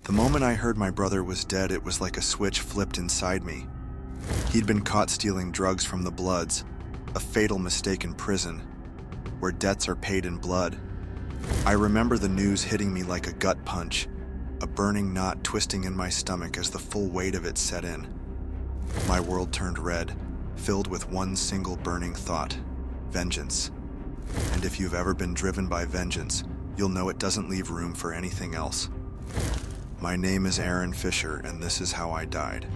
The moment I heard my brother was dead, it was like a switch flipped inside me. He'd been caught stealing drugs from the Bloods, a fatal mistake in prison, where debts are paid in blood. I remember the news hitting me like a gut punch, a burning knot twisting in my stomach as the full weight of it set in. My world turned red, filled with one single burning thought: vengeance. And if you've ever been driven by vengeance, you'll know it doesn't leave room for anything else. My name is Aaron Fisher, and this is how I died.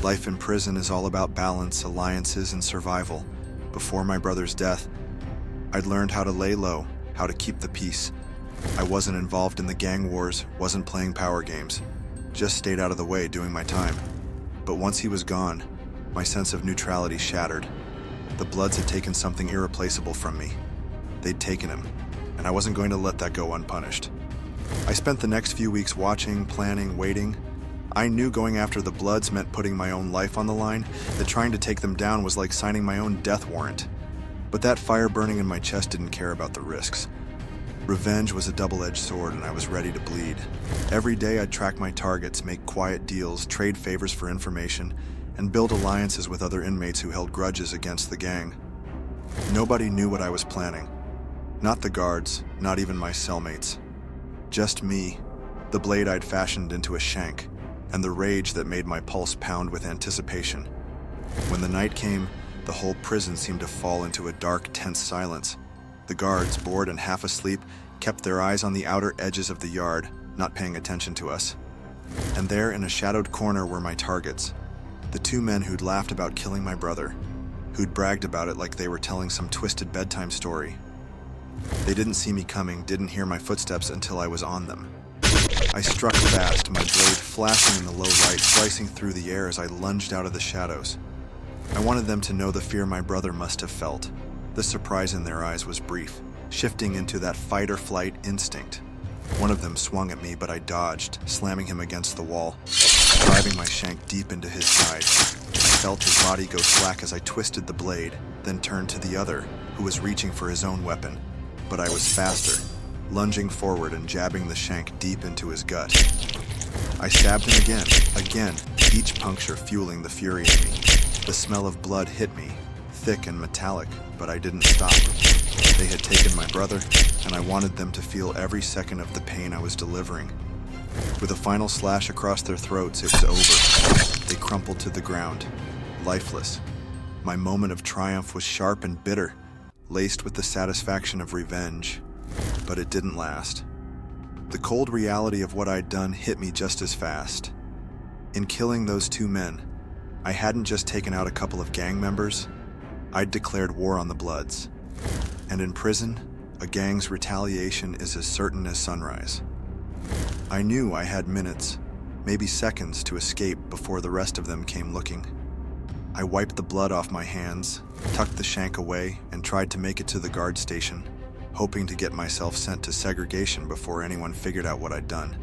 Life in prison is all about balance, alliances, and survival. Before my brother's death, I'd learned how to lay low, how to keep the peace. I wasn't involved in the gang wars, wasn't playing power games, just stayed out of the way doing my time. But once he was gone, my sense of neutrality shattered. The Bloods had taken something irreplaceable from me. They'd taken him, and I wasn't going to let that go unpunished. I spent the next few weeks watching, planning, waiting. I knew going after the Bloods meant putting my own life on the line, that trying to take them down was like signing my own death warrant. But that fire burning in my chest didn't care about the risks. Revenge was a double-edged sword, and I was ready to bleed. Every day I'd track my targets, make quiet deals, trade favors for information, and build alliances with other inmates who held grudges against the gang. Nobody knew what I was planning. Not the guards, not even my cellmates. Just me, the blade I'd fashioned into a shank, and the rage that made my pulse pound with anticipation. When the night came, the whole prison seemed to fall into a dark, tense silence. The guards, bored and half asleep, kept their eyes on the outer edges of the yard, not paying attention to us. And there, in a shadowed corner, were my targets. The two men who'd laughed about killing my brother, who'd bragged about it like they were telling some twisted bedtime story. They didn't see me coming, didn't hear my footsteps until I was on them. I struck fast, my blade flashing in the low light, slicing through the air as I lunged out of the shadows. I wanted them to know the fear my brother must have felt. The surprise in their eyes was brief, shifting into that fight-or-flight instinct. One of them swung at me, but I dodged, slamming him against the wall, driving my shank deep into his side. I felt his body go slack as I twisted the blade, then turned to the other, who was reaching for his own weapon. But I was faster, lunging forward and jabbing the shank deep into his gut. I stabbed him again, each puncture fueling the fury in me. The smell of blood hit me, thick and metallic, but I didn't stop. They had taken my brother, and I wanted them to feel every second of the pain I was delivering. With a final slash across their throats, it was over. They crumpled to the ground, lifeless. My moment of triumph was sharp and bitter, laced with the satisfaction of revenge, but it didn't last. The cold reality of what I'd done hit me just as fast. In killing those two men, I hadn't just taken out a couple of gang members, I'd declared war on the Bloods. And in prison, a gang's retaliation is as certain as sunrise. I knew I had minutes, maybe seconds, to escape before the rest of them came looking. I wiped the blood off my hands, tucked the shank away, and tried to make it to the guard station, hoping to get myself sent to segregation before anyone figured out what I'd done.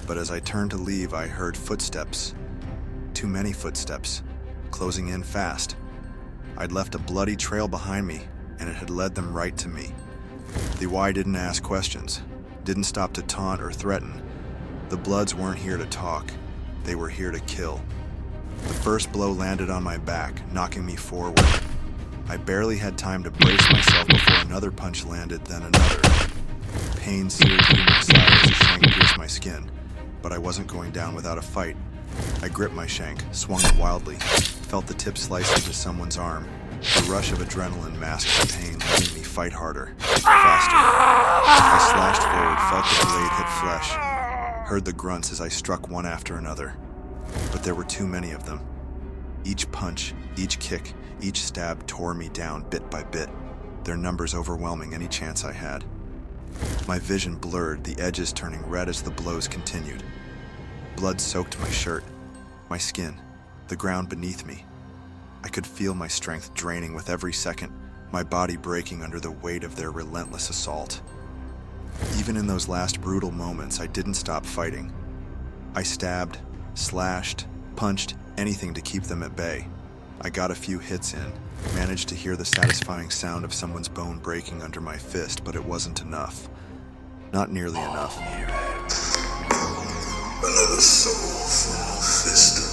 But as I turned to leave, I heard footsteps. Too many footsteps, closing in fast. I'd left a bloody trail behind me, and it had led them right to me. The Y didn't ask questions, didn't stop to taunt or threaten. The Bloods weren't here to talk, they were here to kill. The first blow landed on my back, knocking me forward. I barely had time to brace myself before another punch landed, then another. Pain seared through my side as the shank pierced my skin, but I wasn't going down without a fight. I gripped my shank, swung it wildly, felt the tip slice into someone's arm. The rush of adrenaline masked the pain, letting me fight harder, faster. I slashed forward, felt the blade hit flesh, heard the grunts as I struck one after another. But there were too many of them. Each punch, each kick, each stab tore me down bit by bit, their numbers overwhelming any chance I had. My vision blurred, the edges turning red as the blows continued. Blood soaked my shirt, my skin, the ground beneath me. I could feel my strength draining with every second, my body breaking under the weight of their relentless assault. Even in those last brutal moments, I didn't stop fighting. I stabbed, slashed, punched, anything to keep them at bay. I got a few hits in, managed to hear the satisfying sound of someone's bone breaking under my fist, but it wasn't enough. Not nearly enough. A soulful fist